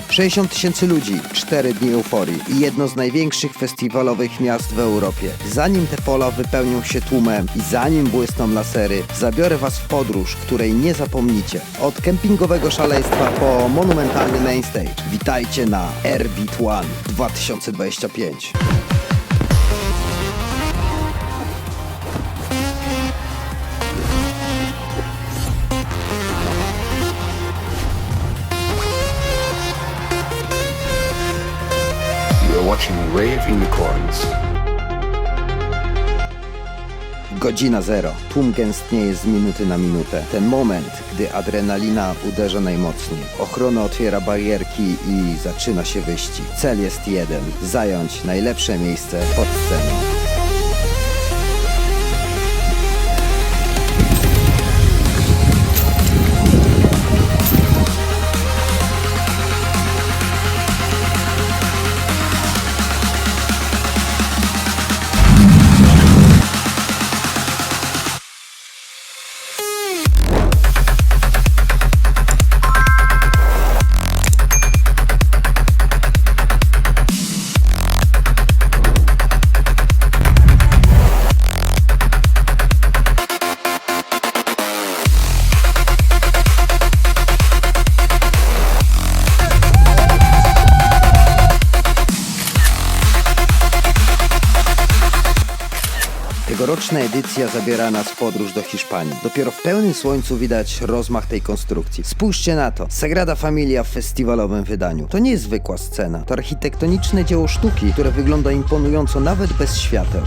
60 000 ludzi, 4 dni euforii i jedno z największych festiwalowych miast w Europie. Zanim te pola wypełnią się tłumem i zanim błysną lasery, zabiorę was w podróż, której nie zapomnicie. Od kempingowego szaleństwa po monumentalny mainstage. Witajcie na Airbeat One 2025. Watching Rave Unicorns. Godzina 0. Tłum gęstnieje z minuty na minutę. Ten moment, gdy adrenalina uderza najmocniej. Ochrona otwiera barierki i zaczyna się wyścig. Cel jest jeden. Zająć najlepsze miejsce pod sceną. Tegoroczna edycja zabiera nas w podróż do Hiszpanii. Dopiero w pełnym słońcu widać rozmach tej konstrukcji. Spójrzcie na to. Sagrada Familia w festiwalowym wydaniu. To nie jest zwykła scena. To architektoniczne dzieło sztuki, które wygląda imponująco nawet bez świateł.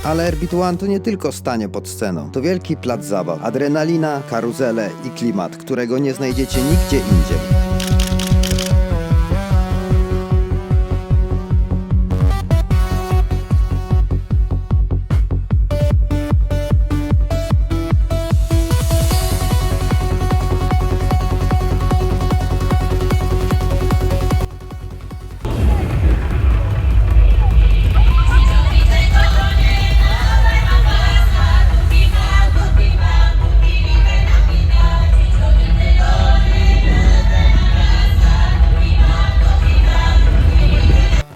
Ale Airbeat One to nie tylko stanie pod sceną. To wielki plac zabaw, adrenalina, karuzele i klimat, którego nie znajdziecie nigdzie indziej.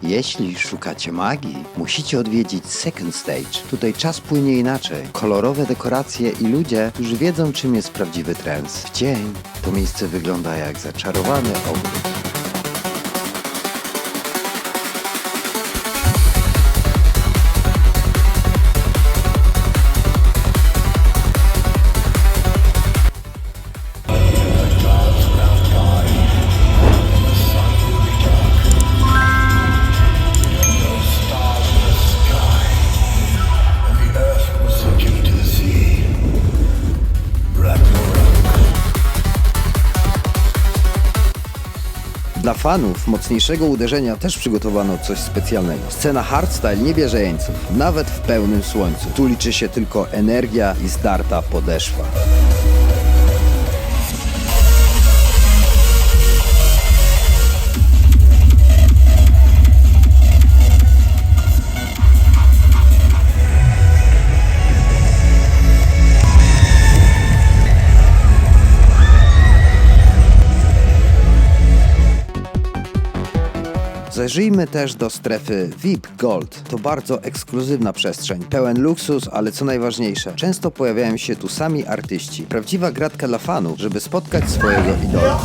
Jeśli szukacie magii, musicie odwiedzić Second Stage. Tutaj czas płynie inaczej. Kolorowe dekoracje i ludzie, którzy wiedzą, czym jest prawdziwy trans. W dzień to miejsce wygląda jak zaczarowany ogród. Dla fanów mocniejszego uderzenia też przygotowano coś specjalnego. Scena hardstyle nie bierze jeńców, nawet w pełnym słońcu. Tu liczy się tylko energia i zdarta podeszwa. Zajrzyjmy też do strefy VIP Gold. To bardzo ekskluzywna przestrzeń, pełen luksus, ale co najważniejsze, często pojawiają się tu sami artyści. Prawdziwa gratka dla fanów, żeby spotkać swojego idola.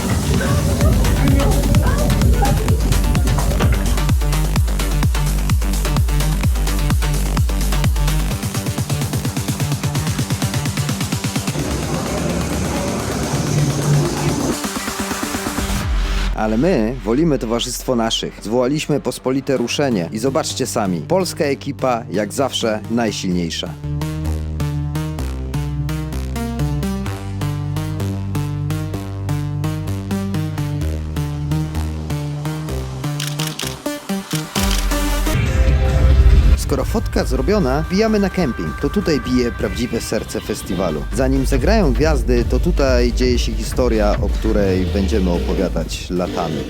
Ale my wolimy towarzystwo naszych. Zwołaliśmy pospolite ruszenie i zobaczcie sami. Polska ekipa, jak zawsze, najsilniejsza. Skoro fotka zrobiona, wbijamy na kemping. To tutaj bije prawdziwe serce festiwalu. Zanim zagrają gwiazdy, to tutaj dzieje się historia, o której będziemy opowiadać latami.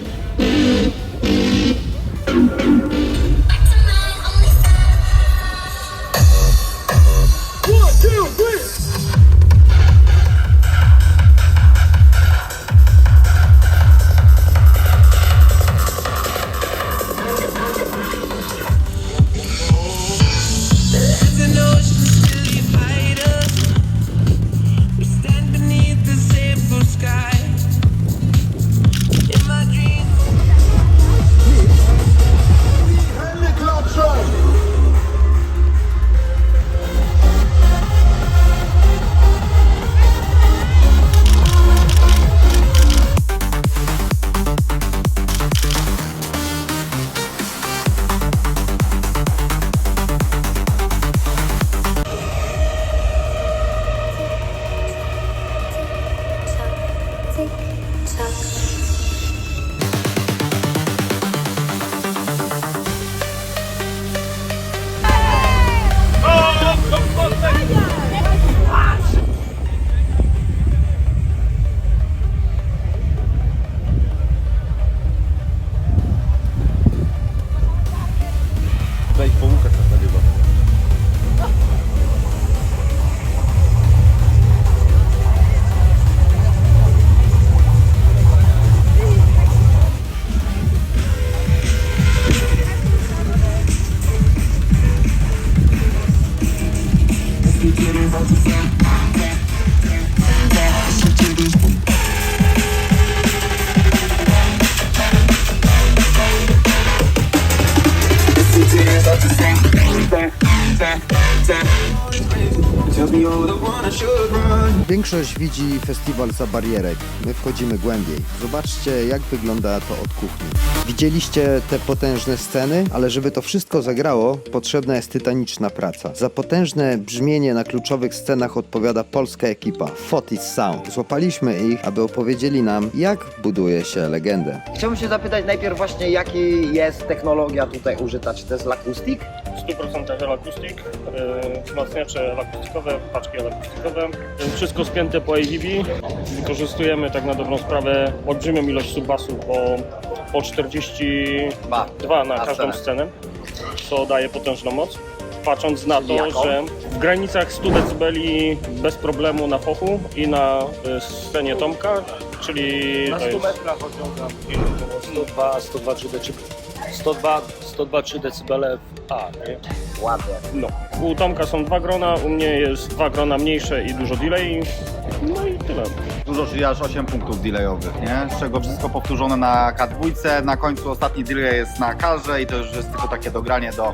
Wejdź po łukach tak nagrywa. Większość widzi festiwal za barierek. My wchodzimy głębiej. Zobaczcie, jak wygląda to od kuchni. Widzieliście te potężne sceny, ale żeby to wszystko zagrało, potrzebna jest tytaniczna praca. Za potężne brzmienie na kluczowych scenach odpowiada polska ekipa Fotis Sound. Złapaliśmy ich, aby opowiedzieli nam, jak buduje się legendę. Chciałbym się zapytać najpierw właśnie, jaka jest technologia tutaj użyta, czy to jest Lakustik? W 100% Elakustik, wzmacniacze elakustikowe, paczki elakustikowe, wszystko spięte po AVB. Wykorzystujemy tak na dobrą sprawę olbrzymią ilość subbasów, po 42 na każdą scenę, co daje potężną moc. Patrząc na to, Jaką? że w granicach 100 dB bez problemu na fochu i na scenie Tomka, czyli Na to 100 jest metrach osiągam 102-3 decybele w A, nie? Ładnie. no. U Tomka są 2 grona, u mnie jest 2 grona mniejsze i dużo delay. No i tyle. Dużo, czyli aż 8 punktów delayowych, nie? Z czego wszystko powtórzone na K2, na końcu ostatni delay jest na karze i to już jest tylko takie dogranie do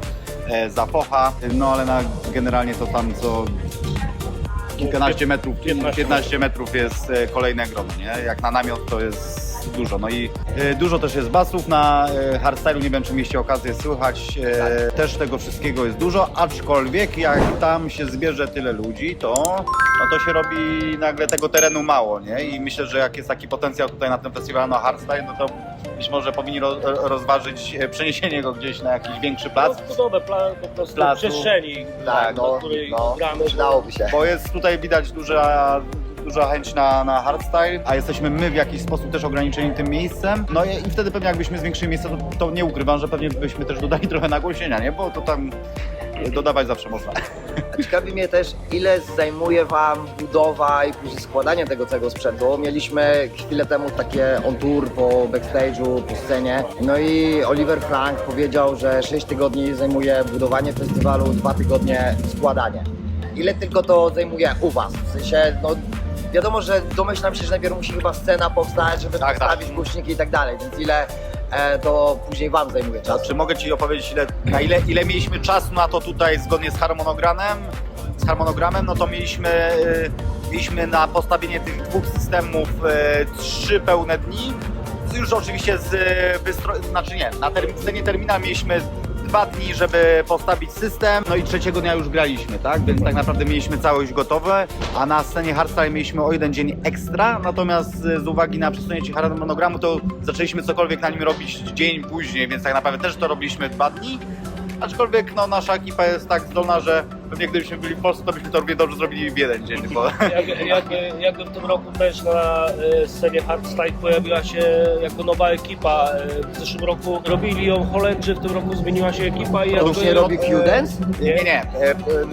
zafocha, no ale generalnie to tam co kilkanaście metrów, 15 metrów jest kolejne grono, nie? Jak na namiot to jest dużo, no i dużo też jest basów na hardstylu, nie wiem czy mieliście okazję słychać, też tego wszystkiego jest dużo, aczkolwiek jak tam się zbierze tyle ludzi, to się robi nagle tego terenu mało, nie? I myślę, że jak jest taki potencjał tutaj na tym festiwalu na hardstyle, no to być może powinni rozważyć przeniesienie go gdzieś na jakiś większy plac. Budowę po prostu Placu. przestrzeni, Tak, na której gramy. Przydałoby się. Bo jest tutaj widać duża chęć na hardstyle, a jesteśmy my w jakiś sposób też ograniczeni tym miejscem. No i wtedy pewnie jakbyśmy zwiększyli miejsce, to nie ukrywam, że pewnie byśmy też dodali trochę nagłośnienia, nie? Bo to tam dodawać zawsze można. Ciekawi mnie też, ile zajmuje Wam budowa i później składanie tego całego sprzętu. Mieliśmy chwilę temu takie on tour po backstage'u, po scenie. No i Oliver Frank powiedział, że 6 tygodni zajmuje budowanie festiwalu, 2 tygodnie składanie. Ile tylko to zajmuje u Was? W sensie, no wiadomo, że domyślam się, że najpierw musi chyba scena powstać, żeby Tak, postawić tak. głośniki i tak dalej, więc ile to później Wam zajmuje czasu? Czy mogę Ci opowiedzieć, ile mieliśmy czasu na to tutaj zgodnie z harmonogramem, no to mieliśmy na postawienie tych 2 systemów 3 pełne dni. Już oczywiście na scenie terminal mieliśmy 2 dni, żeby postawić system, no i 3 dnia już graliśmy, tak? Więc tak naprawdę mieliśmy całość gotowe, a na scenie hardstyle mieliśmy o 1 dzień ekstra, natomiast z uwagi na przesunięcie harmonogramu to zaczęliśmy cokolwiek na nim robić dzień później, więc tak naprawdę też to robiliśmy 2 dni. Aczkolwiek no, nasza ekipa jest tak zdolna, że pewnie gdybyśmy byli w Polsce, to byśmy to równie dobrze zrobili w 1 dzień. Bo... Jakby w tym roku też na scenie hardstyle pojawiła się jako nowa ekipa. W zeszłym roku robili ją Holendrzy, w tym roku zmieniła się ekipa i To już nie robi Q-Dance? Nie.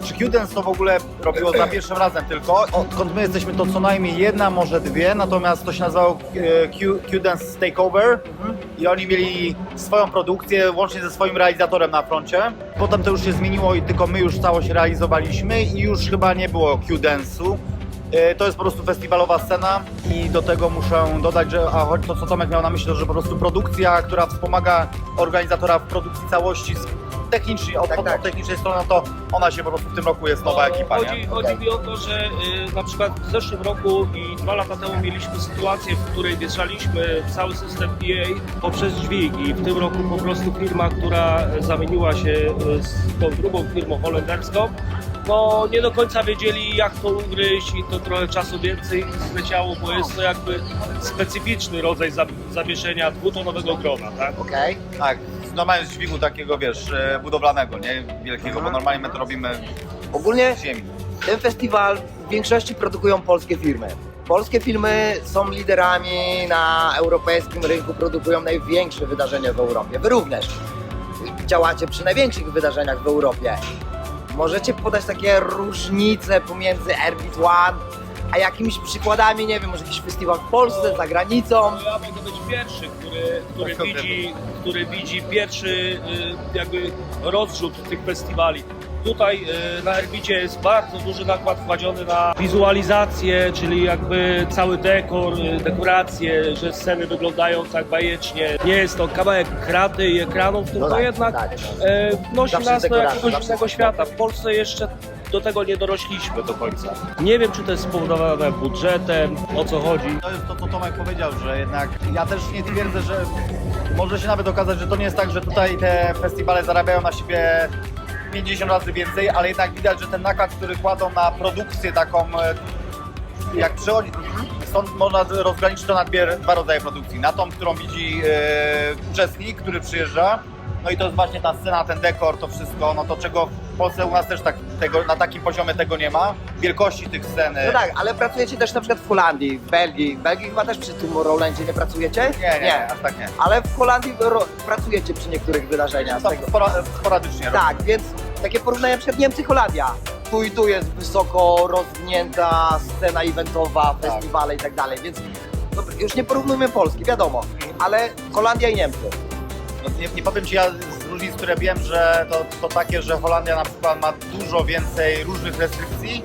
Czy Q-Dance to w ogóle robiło za pierwszym razem tylko. Odkąd my jesteśmy, to co najmniej 1, może 2, natomiast to się nazywało Q-Dance Takeover i oni mieli swoją produkcję łącznie ze swoim realizatorem na froncie. Potem to już się zmieniło i tylko my już całość realizowaliśmy i już chyba nie było Q-Dance'u. To jest po prostu festiwalowa scena i do tego muszę dodać, że to co Tomek miał na myśli, to że po prostu produkcja, która wspomaga organizatora w produkcji całości technicznie, od technicznej strony, to ona się po prostu w tym roku jest nowa ekipa. Chodzi mi o to, że na przykład w zeszłym roku i 2 lata temu mieliśmy sytuację, w której wieszaliśmy cały system EA poprzez dźwig i w tym roku po prostu firma, która zamieniła się z tą drugą firmą holenderską, no nie do końca wiedzieli, jak to ugryźć i to trochę czasu więcej zleciało, bo jest to jakby specyficzny rodzaj zawieszenia 2-tonowego grona, tak? Okej. Tak, normalnie z dźwigu takiego, wiesz, budowlanego, nie wielkiego, bo normalnie my to robimy Ogólnie z ziemi. ten festiwal w większości produkują polskie firmy. Polskie firmy są liderami na europejskim rynku, produkują największe wydarzenia w Europie. Wy również działacie przy największych wydarzeniach w Europie. Możecie podać takie różnice pomiędzy Airbeat One a jakimiś przykładami, nie wiem, może jakiś festiwal w Polsce, za granicą? Ja mogę być pierwszy, który widzi pierwszy jakby rozrzut tych festiwali. Tutaj na Airbeacie jest bardzo duży nakład kładziony na wizualizację, czyli jakby cały dekor, dekoracje, że sceny wyglądają tak bajecznie. Nie jest to kawałek kraty i ekranów, tylko tak, jednak tak. wnosi Zawsze nas do dekoracja, jakiegoś zawsze innego świata. W Polsce jeszcze do tego nie dorośliśmy do końca. Nie wiem, czy to jest spowodowane budżetem, o co chodzi. To jest to, co Tomek powiedział, że jednak ja też nie twierdzę, że może się nawet okazać, że to nie jest tak, że tutaj te festiwale zarabiają na siebie 50 razy więcej, ale jednak widać, że ten nakład, który kładą na produkcję taką, jak przychodzi, stąd można rozgraniczyć to na 2 rodzaje produkcji. Na tą, którą widzi uczestnik, który przyjeżdża, no i to jest właśnie ta scena, ten dekor, to wszystko, no to czego w Polsce u nas też na takim poziomie tego nie ma, wielkości tych scen. No tak, ale pracujecie też na przykład w Holandii, w Belgii. W Belgii chyba też przy Tomorrowlandzie nie pracujecie? Nie, aż tak nie. Ale w Holandii pracujecie przy niektórych wydarzeniach. z Tak, tego. sporadycznie. Tak, więc takie porównanie przed Niemcy-Holandia. Tu i tu jest wysoko rozwinięta scena eventowa, festiwale i tak dalej, więc no, już nie porównujmy Polski, wiadomo, ale Holandia i Niemcy. No, nie powiem Ci, ja z różnic, które wiem, że to takie, że Holandia na przykład ma dużo więcej różnych restrykcji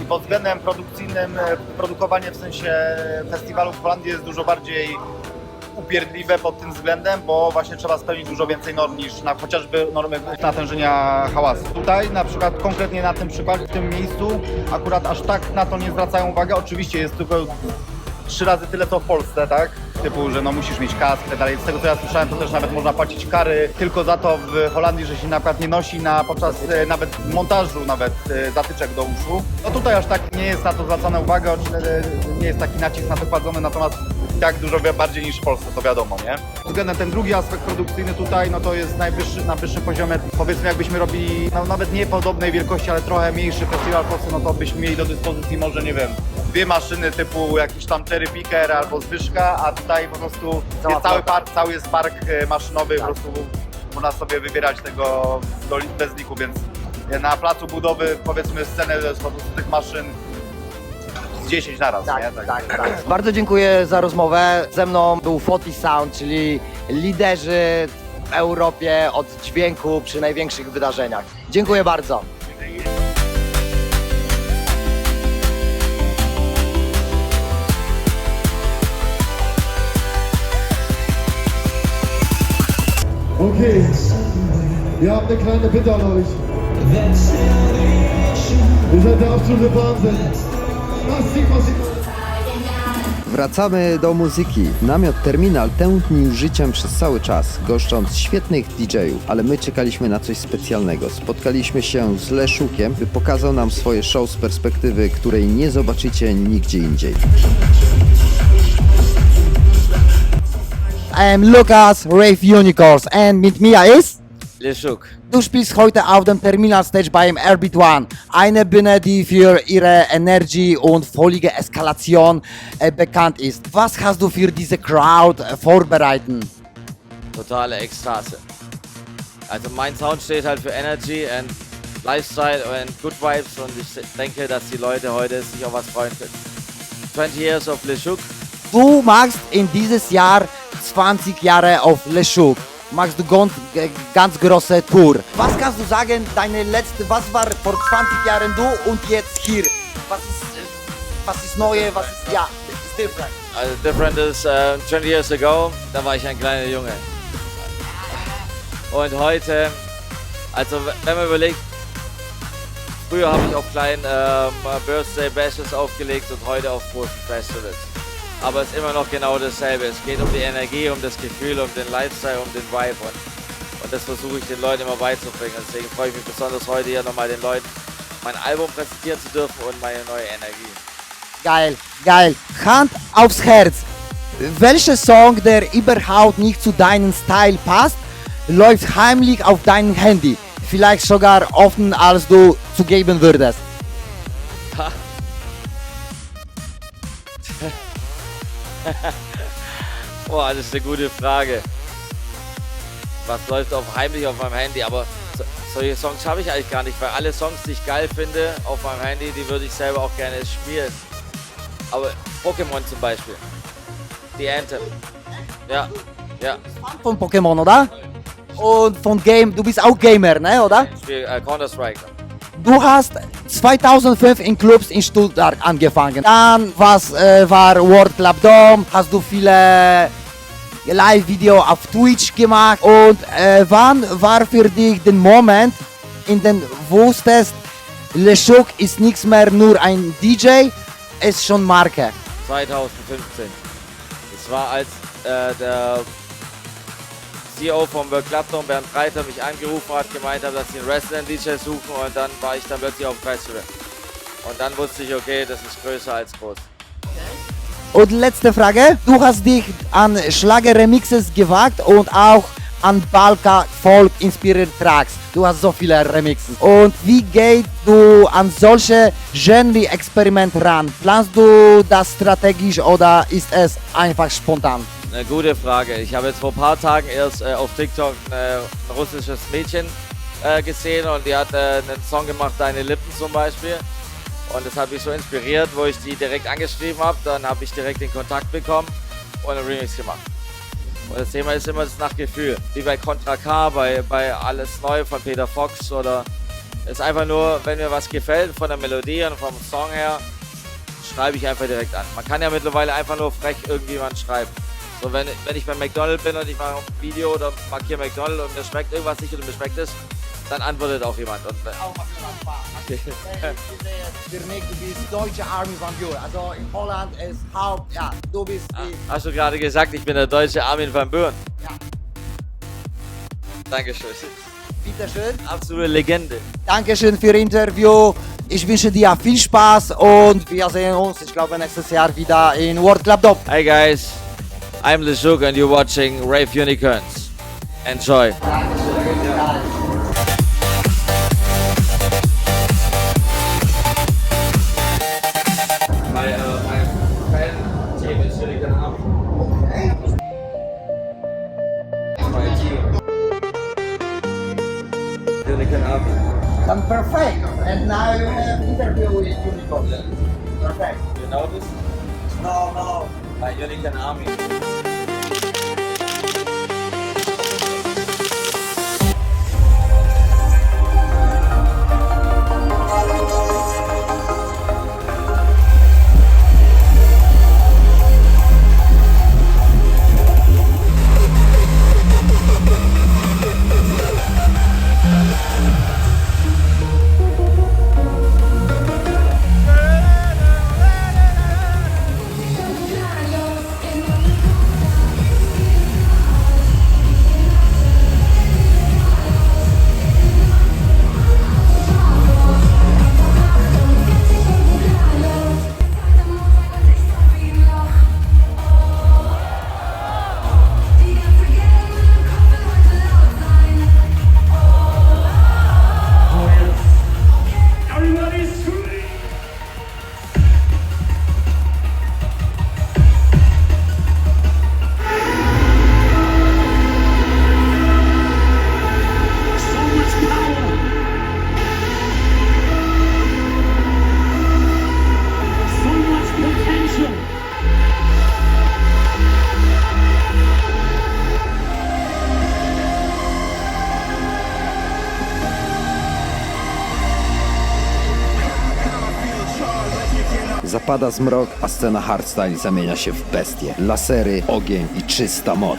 i pod względem produkcyjnym produkowanie w sensie festiwalu w Holandii jest dużo bardziej upierdliwe pod tym względem, bo właśnie trzeba spełnić dużo więcej norm niż na chociażby normy natężenia hałasu. Tutaj na przykład konkretnie na tym przykładzie, w tym miejscu akurat aż tak na to nie zwracają uwagi. Oczywiście jest tylko 3 razy tyle co w Polsce, tak? Typu, że no musisz mieć kask i tak dalej. Z tego co ja słyszałem, to też nawet można płacić kary tylko za to w Holandii, że się na przykład nie nosi podczas nawet montażu zatyczek do uszu. No tutaj aż tak nie jest na to zwracana uwaga, nie jest taki nacisk na to kładzony, natomiast tak dużo bardziej niż w Polsce, to wiadomo, nie? Względem ten drugi aspekt produkcyjny tutaj, no to jest na wyższym poziomie. Powiedzmy, jakbyśmy robili no, nawet nie podobnej wielkości, ale trochę mniejszy festiwal w Polsce, no to byśmy mieli do dyspozycji może, nie wiem, 2 maszyny typu jakiś tam Cherry Picker albo Zbyszka, a tutaj po prostu jest cały jest park maszynowy, po prostu można sobie wybierać tego bez liku, więc na placu budowy, powiedzmy, sceny po prostu tych maszyn z 10 naraz, nie? Tak. Bardzo dziękuję za rozmowę. Ze mną był Fotis Sound, czyli liderzy w Europie od dźwięku przy największych wydarzeniach. Dziękuję bardzo. Okay, wir haben eine kleine Bitte an euch. Ihr seid der absolute Wahnsinn. Massiv. Wracamy do muzyki. Namiot Terminal tętnił życiem przez cały czas, goszcząc świetnych DJ-ów, ale my czekaliśmy na coś specjalnego. Spotkaliśmy się z Leszukiem, by pokazał nam swoje show z perspektywy, której nie zobaczycie nigdzie indziej. I am Lukas, Rave Unicorns, and mit mir ist Leszuk. Du spielst heute auf dem Terminal Stage beim Airbeat One. Eine Bühne, die für ihre Energie und völlige Eskalation bekannt ist. Was hast du für diese Crowd vorbereitet? Totale Ekstase. Also mein Sound steht halt für Energy and Lifestyle and Good Vibes und ich denke, dass die Leute heute sich auf was freuen können. 20 years of Leszuk. Du machst in dieses Jahr 20 Jahre auf Leszuk. Machst du ganz große Tour. Was kannst du sagen, deine letzte, was war vor 20 Jahren du und jetzt hier? Was ist neu, was ist, ja, ist different? Also different is 20 years ago, da war ich ein kleiner Junge. Und heute, also wenn man überlegt, früher habe ich auf kleinen Birthday Bashes aufgelegt und heute auf großen Festivals. Aber es ist immer noch genau dasselbe. Es geht um die Energie, um das Gefühl, um den Lifestyle, um den Vibe. Und das versuche ich den Leuten immer beizubringen. Deswegen freue ich mich besonders heute hier nochmal den Leuten mein Album präsentieren zu dürfen und meine neue Energie. Geil. Hand aufs Herz. Welcher Song, der überhaupt nicht zu deinem Style passt, läuft heimlich auf deinem Handy? Vielleicht sogar offen, als du zugeben würdest. Boah, das ist eine gute Frage. Was läuft heimlich auf meinem Handy? Aber solche Songs habe ich eigentlich gar nicht, weil alle Songs, die ich geil finde auf meinem Handy, die würde ich selber auch gerne spielen. Aber Pokémon zum Beispiel. Die Anthem. Ja. Von Pokémon, oder? Und von Game, du bist auch Gamer, ne, oder? Ich spiele Counter-Strike. Du hast 2005 in Clubs in Stuttgart angefangen. Dann war World Club Dome, hast du viele Live-Video auf Twitch gemacht. Und wann war für dich der Moment, in dem du wusstest, Leszuk ist nichts mehr nur ein DJ, ist schon Marke? 2015. Das war, als der CEO vom World Club Dome, Bernd Breiter, mich angerufen hat, gemeint hat, dass sie einen Wrestling-DJ suchen und dann war ich dann plötzlich auf dem Festival. Und dann wusste ich, okay, das ist größer als groß. Und letzte Frage, du hast dich an Schlager-Remixes gewagt und auch an Balka-Folk inspirierte Tracks. Du hast so viele Remixes. Und wie gehst du an solche Genre-Experimente ran? Planst du das strategisch oder ist es einfach spontan? Eine gute Frage. Ich habe jetzt vor ein paar Tagen erst auf TikTok ein russisches Mädchen gesehen und die hat einen Song gemacht, Deine Lippen zum Beispiel. Und das hat mich so inspiriert, wo ich die direkt angeschrieben habe. Dann habe ich direkt den Kontakt bekommen und einen Remix gemacht. Und das Thema ist immer das nach Gefühl. Wie bei Contra K, bei Alles Neu von Peter Fox. Oder es ist einfach nur, wenn mir was gefällt von der Melodie und vom Song her, schreibe ich einfach direkt an. Man kann ja mittlerweile einfach nur frech irgendjemand schreiben. So, wenn ich bei McDonald's bin und ich mache ein Video oder markiere McDonald's und mir schmeckt irgendwas nicht oder mir schmeckt es, dann antwortet auch jemand. Und, Du bist deutsche Armin van Buuren. Also in Holland ist Haupt, ja, du bist die... hast du gerade gesagt, ich bin der deutsche Armin van Buuren? Ja. Dankeschön. Bitteschön. Absolute Legende. Dankeschön für das Interview. Ich wünsche dir viel Spaß und wir sehen uns, ich glaube, nächstes Jahr wieder in World Club Dome. Hi guys, I'm Leszuk and you're watching Rave Unicorns. Enjoy. Done perfect. And now you have interview with Unicorn. Perfect. You know this? No, no. Unicorn Army. Zapada zmrok, a scena hardstyle zamienia się w bestię. Lasery, ogień i czysta moc.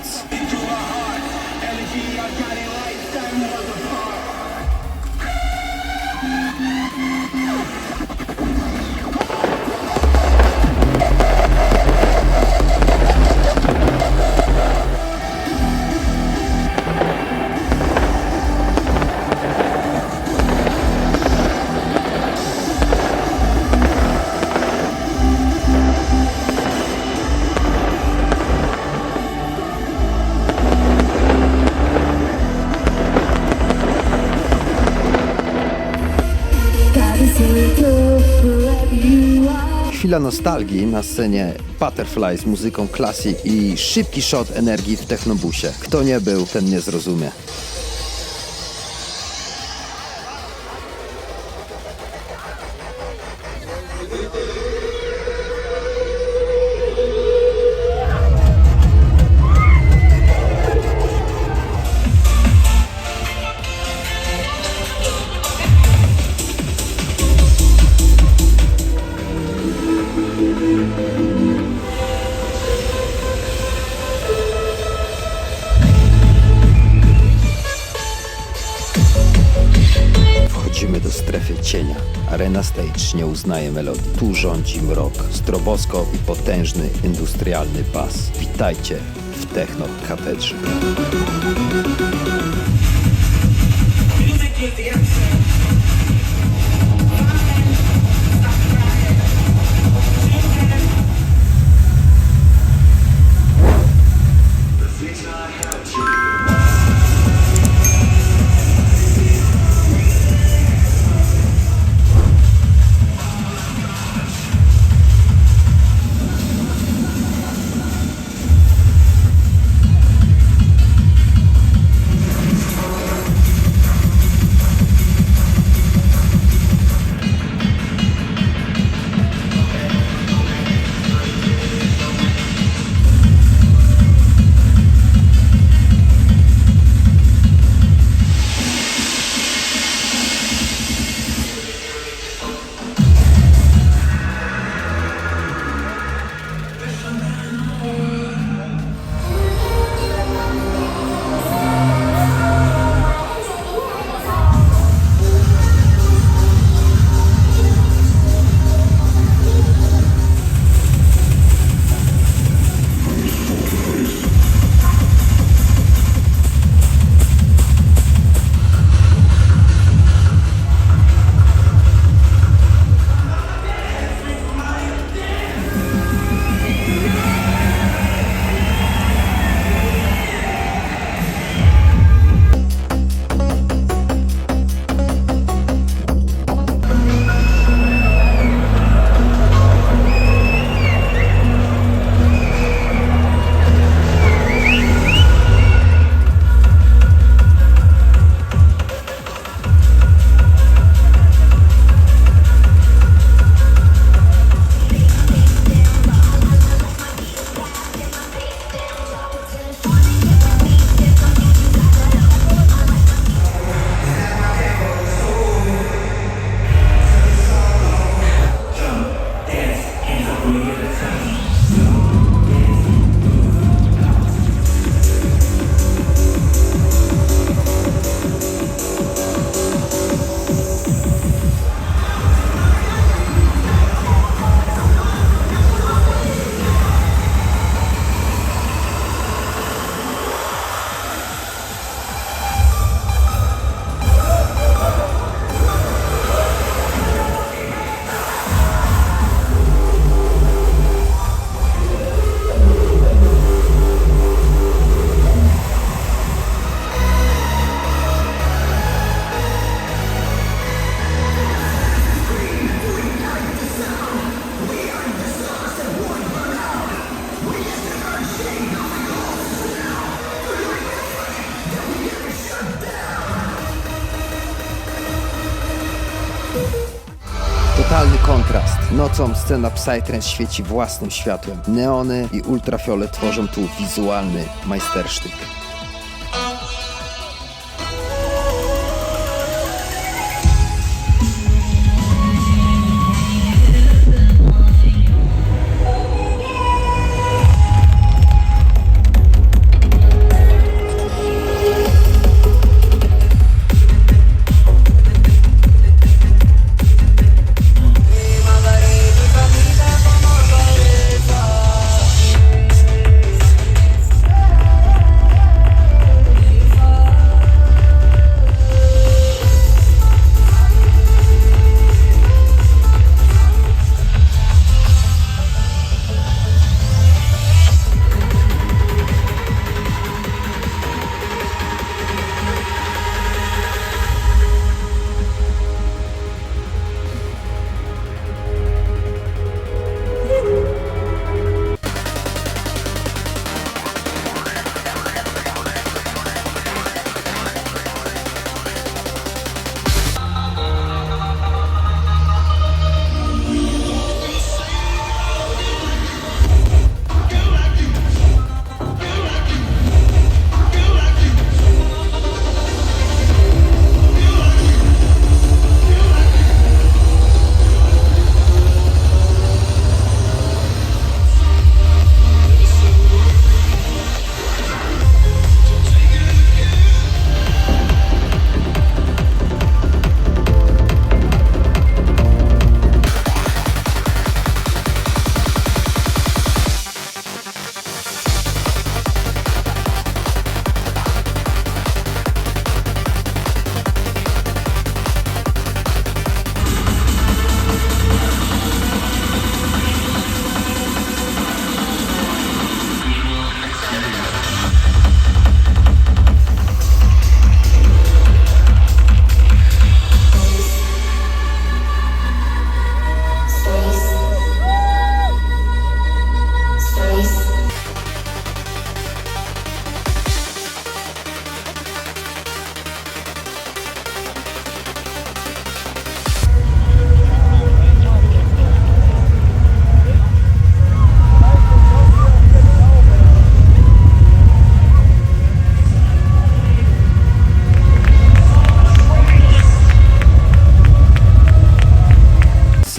Chwila nostalgii na scenie Butterfly z muzyką classic i szybki shot energii w technobusie. Kto nie był, ten nie zrozumie. Wchodzimy do strefy cienia. Arena Stage nie uznaje melodii. Tu rządzi mrok, stroboskop i potężny industrialny bas. Witajcie w Techno Katedrze. Nocą scena Psytrance świeci własnym światłem. Neony i ultrafiolet tworzą tu wizualny majstersztyk.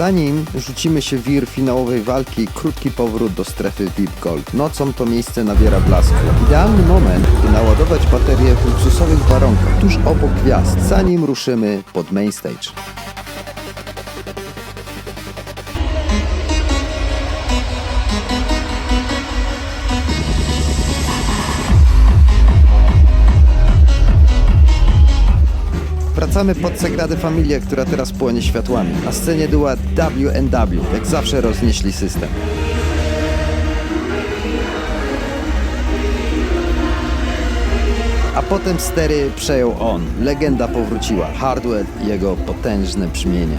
Zanim rzucimy się w wir finałowej walki, krótki powrót do strefy VIP Gold. Nocą to miejsce nabiera blasku. Idealny moment, by naładować baterię w luksusowych warunkach, tuż obok gwiazd, zanim ruszymy pod main stage. Wracamy pod Sagradę Familię, która teraz płonie światłami. Na scenie duet W&W, jak zawsze roznieśli system. A potem stery przejął on. Legenda powróciła. Hardwell i jego potężne brzmienie.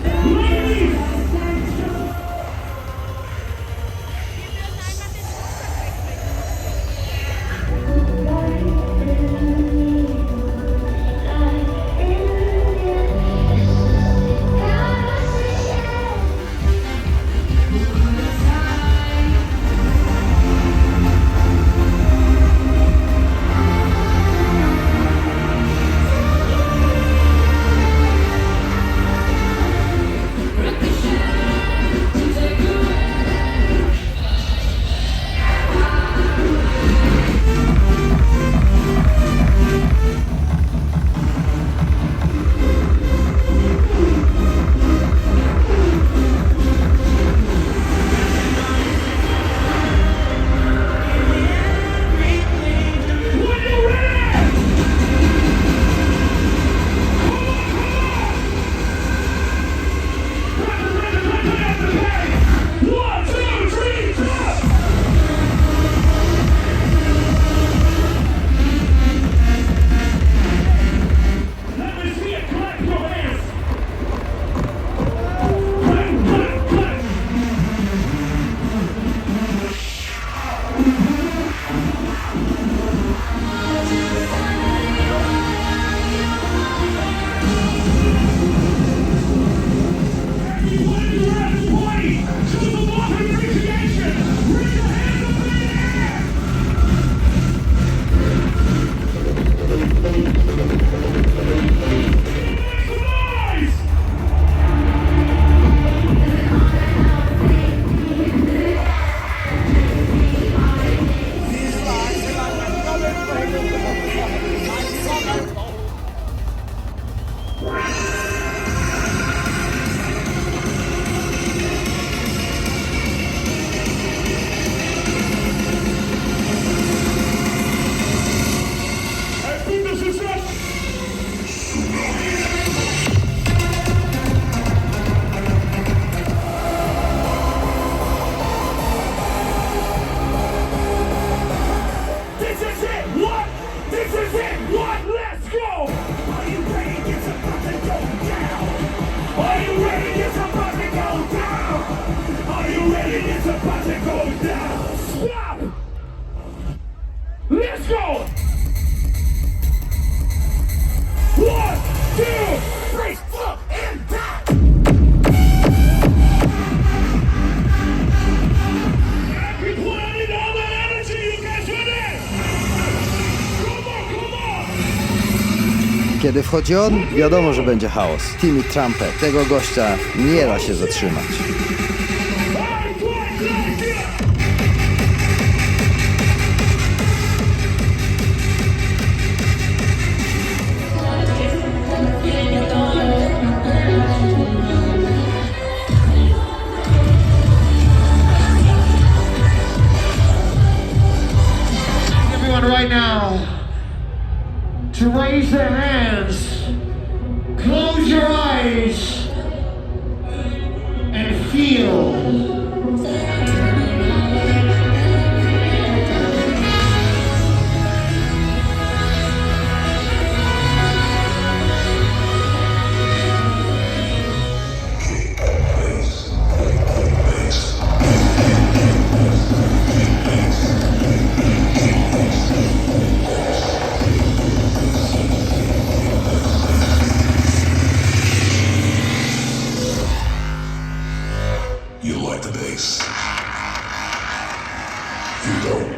Kiedy wchodzi on, wiadomo, że będzie chaos. Timmy Trumpet, tego gościa nie da się zatrzymać. Everyone right now to raise their hands, close your eyes, and feel. You like the bass. You don't.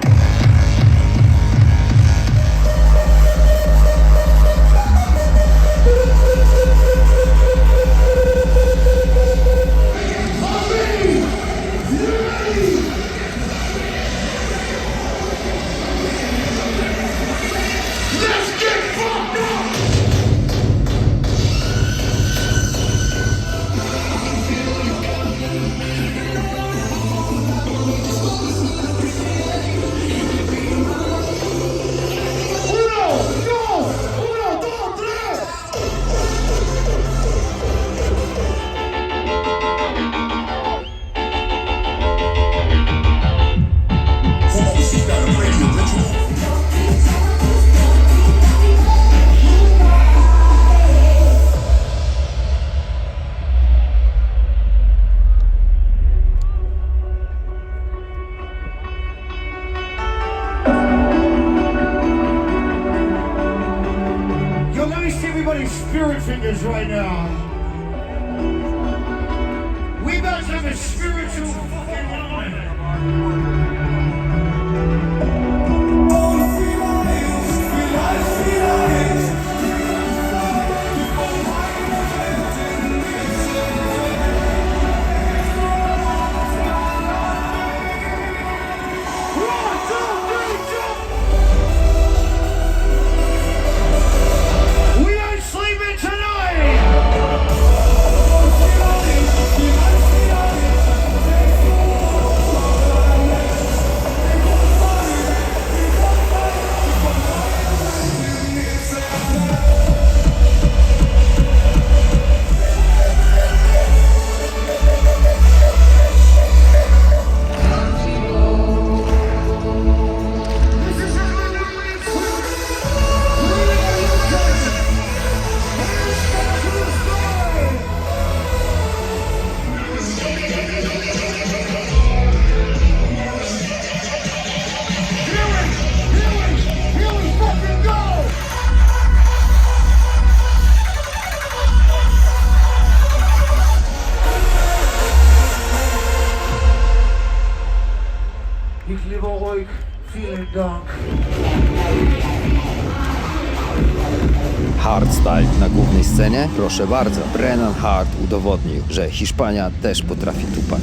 Yo, let me see everybody's spirit fingers right now. We about to have a spiritual fucking moment. We ain't sleeping tonight! Ich liebe euch, vielen Dank. Hardstyle na głównej scenie? Proszę bardzo, Brennan Hart udowodnił, że Hiszpania też potrafi tupać.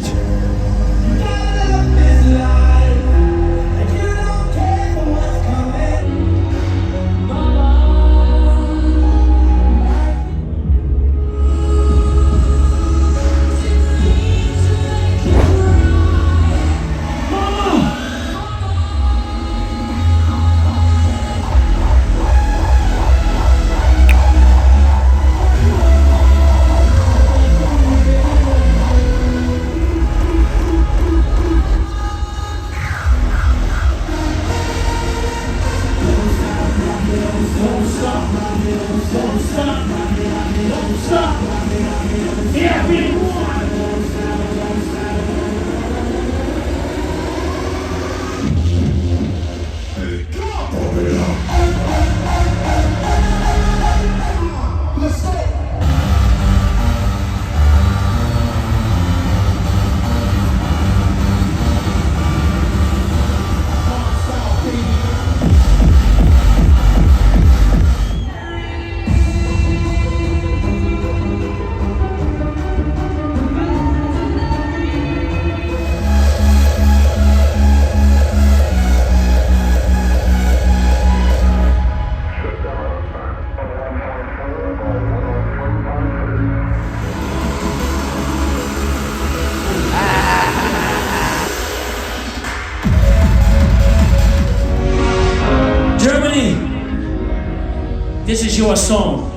this is your song.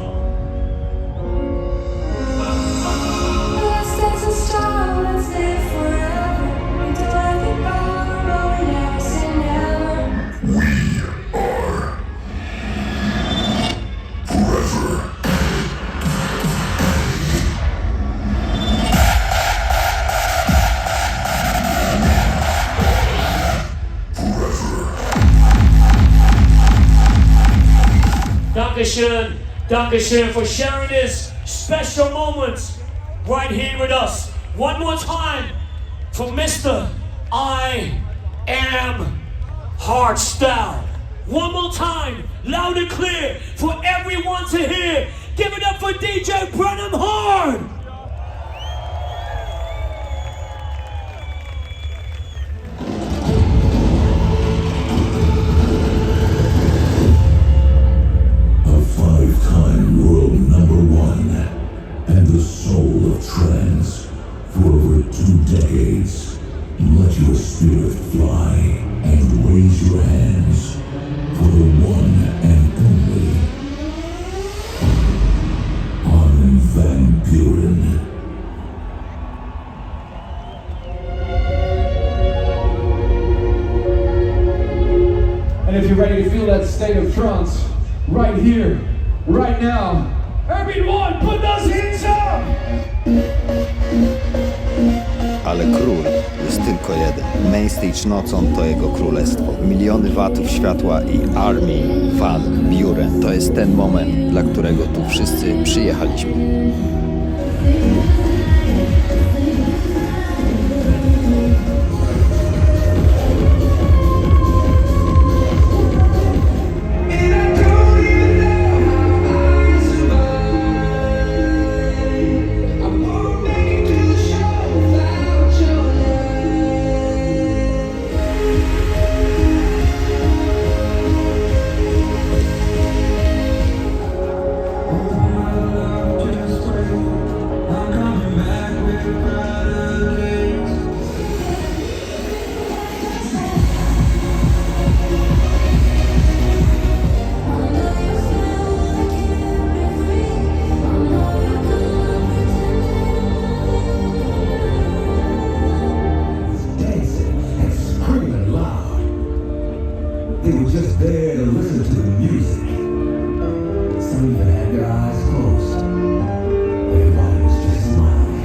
Dankeschön for sharing this special moment right here with us. One more time for Mr. I Am Hardstyle. One more time, loud and clear for everyone to hear. Give it up for DJ Brenham Hard. And the soul of trance. For over 2 decades, let your spirit fly and raise your hands for the one and only Armin van Buuren. And if you're ready to feel that state of trance, right here, right now, everyone put those hands up! Ale król jest tylko jeden. Mainstage nocą to jego królestwo. Miliony watów światła i Armin van Buuren. To jest ten moment, dla którego tu wszyscy przyjechaliśmy. They were just there to listen to the music. Some even had their eyes closed. Everybody was just smiling.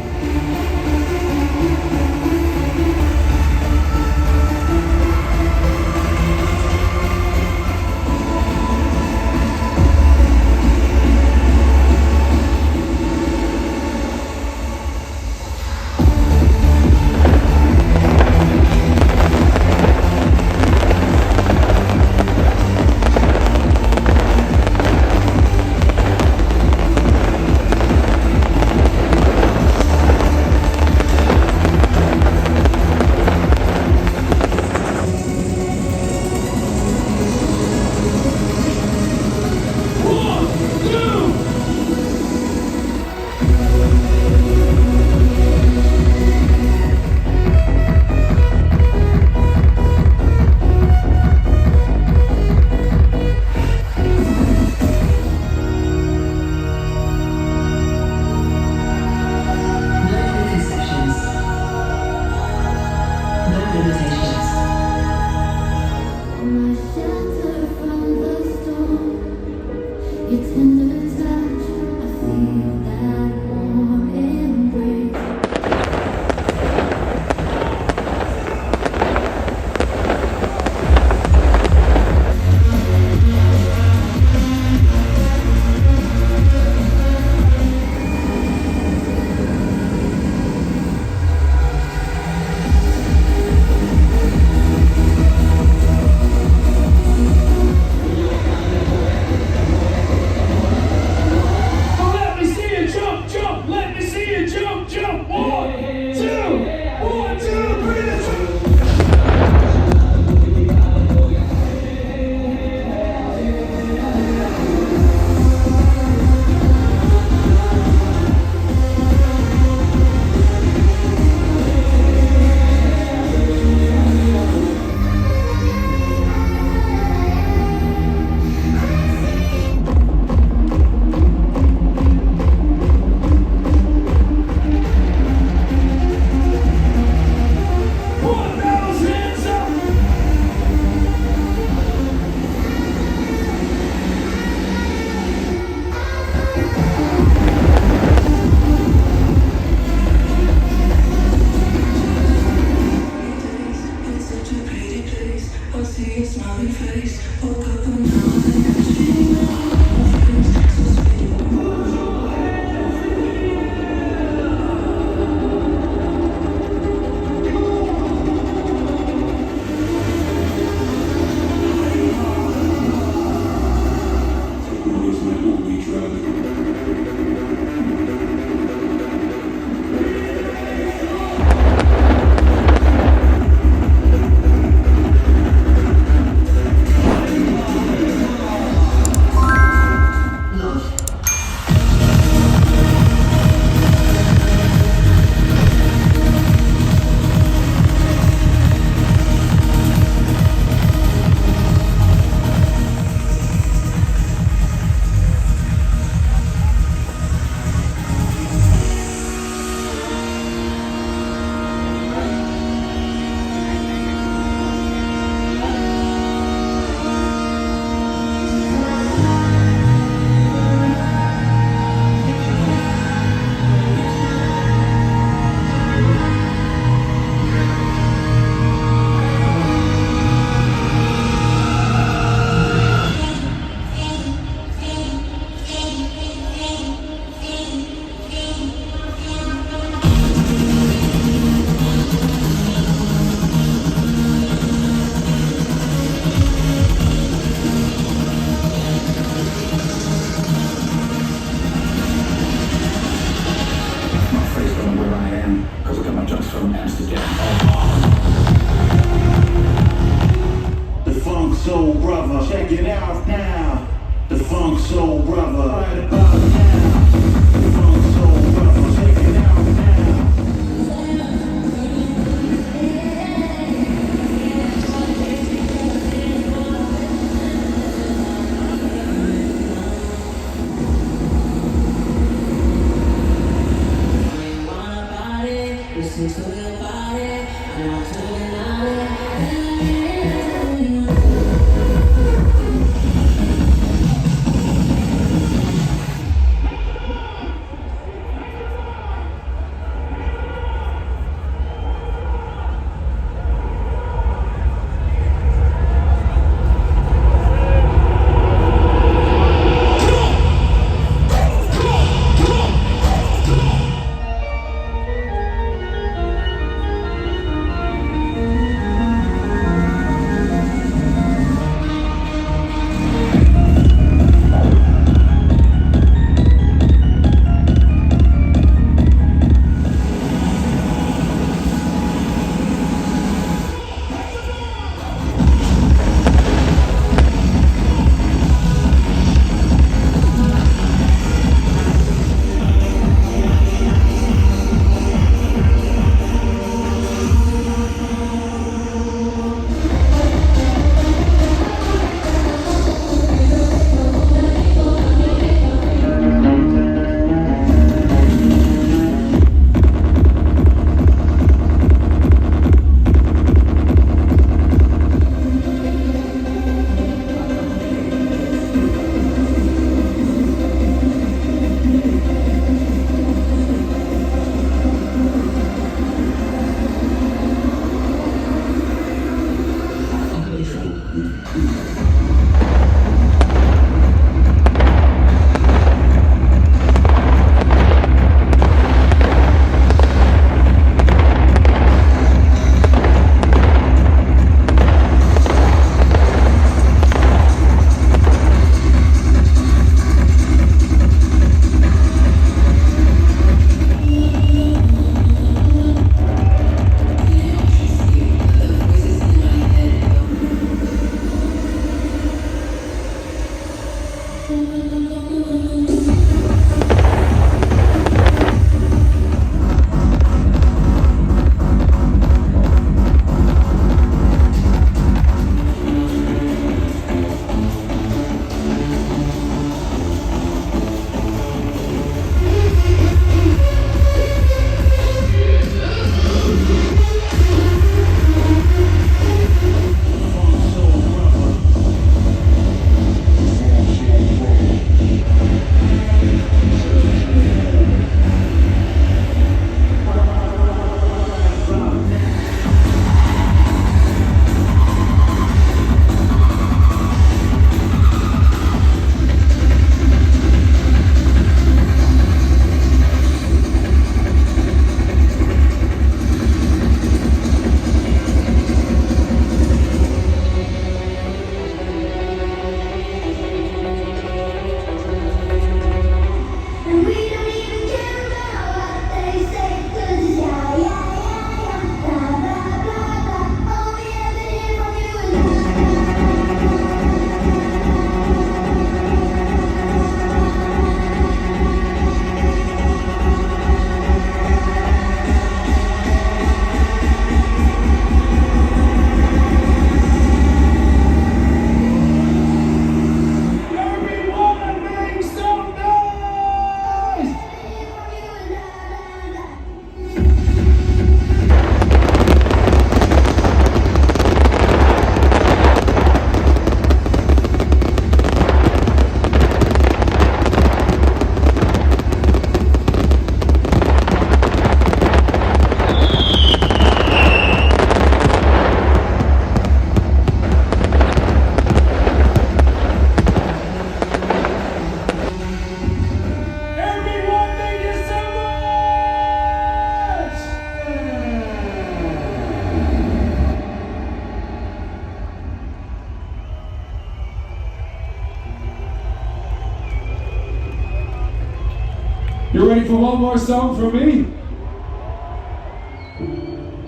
ready for one more song from me?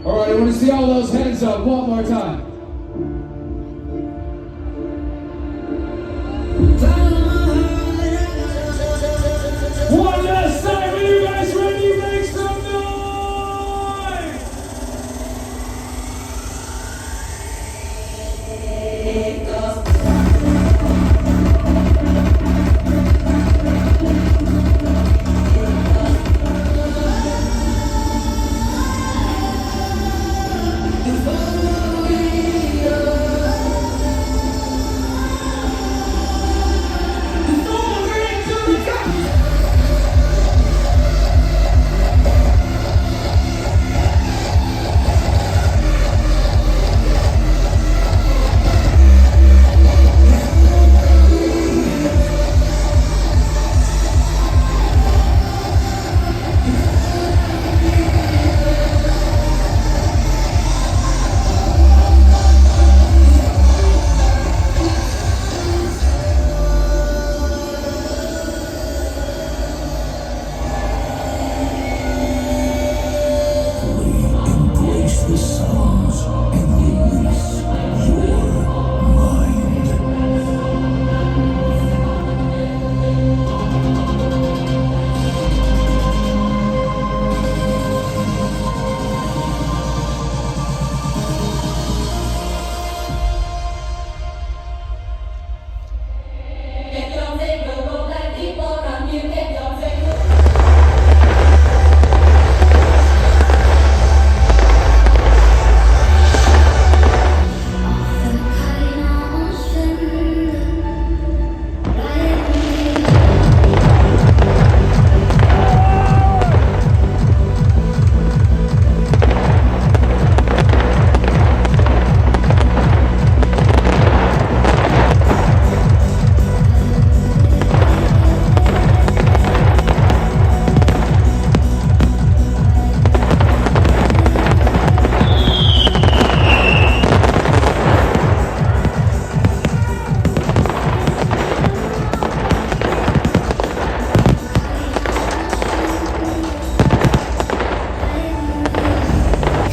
Alright, I want to see all those hands up one more time. One last time, are you guys ready? Make some noise! Embrace the sounds and release your mind.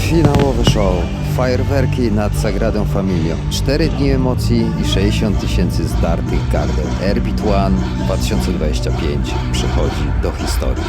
Finałowy show. Fajerwerki nad Sagradą Familią. 4 dni emocji i 60 000 zdartych gardeł. Airbeat One 2025 przychodzi do historii.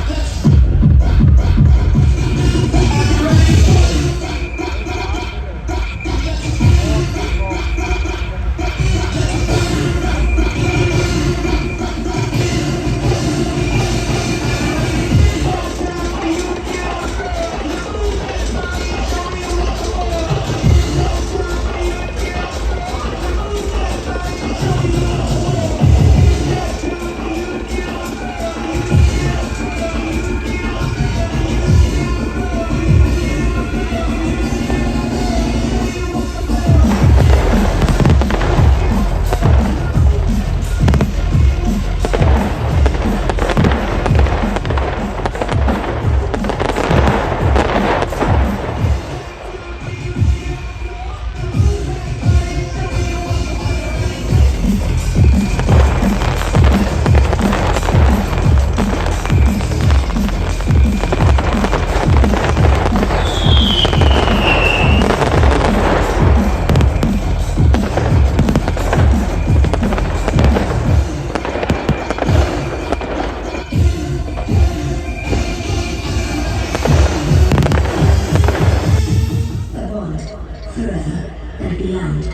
Forever and beyond.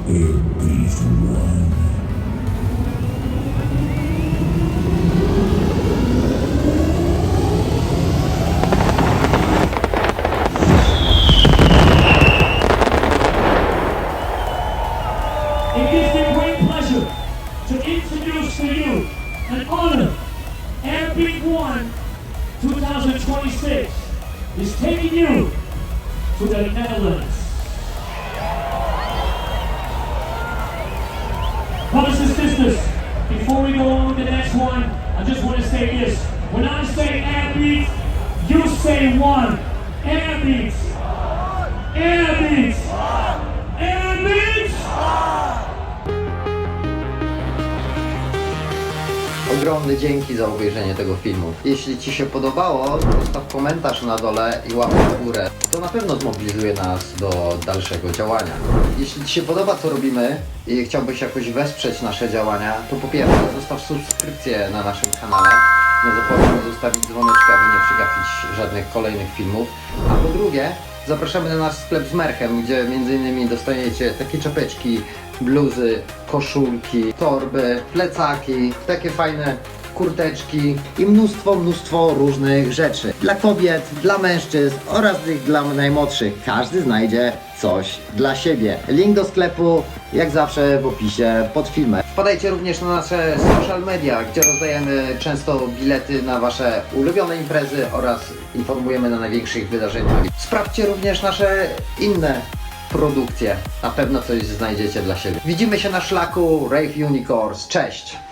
Airbeat 1. It gives me great pleasure to introduce to you an honor. Airbeat 1 2026 is taking you to the Netherlands. Brothers and sisters, before we go on with the next one, I just want to say this. When I say Airbeat, you say one. Airbeat. Airbeat. Airbeat. Ogromne dzięki za obejrzenie tego filmu. Jeśli Ci się podobało, zostaw komentarz na dole i łapkę w górę. To na pewno zmobilizuje nas do dalszego działania. Jeśli Ci się podoba, co robimy i chciałbyś jakoś wesprzeć nasze działania, to po pierwsze zostaw subskrypcję na naszym kanale. Nie zapomnij zostawić dzwoneczka, aby nie przegapić żadnych kolejnych filmów. A po drugie, zapraszamy na nasz sklep z merchem, gdzie m.in. dostaniecie takie czapeczki, bluzy, koszulki, torby, plecaki, takie fajne kurteczki i mnóstwo różnych rzeczy. Dla kobiet, dla mężczyzn oraz tych dla najmłodszych. Każdy znajdzie coś dla siebie. Link do sklepu jak zawsze w opisie pod filmem. Wpadajcie również na nasze social media, gdzie rozdajemy często bilety na Wasze ulubione imprezy oraz informujemy na największych wydarzeniach. Sprawdźcie również nasze inne produkcje. Na pewno coś znajdziecie dla siebie. Widzimy się na szlaku Rave Unicorns. Cześć!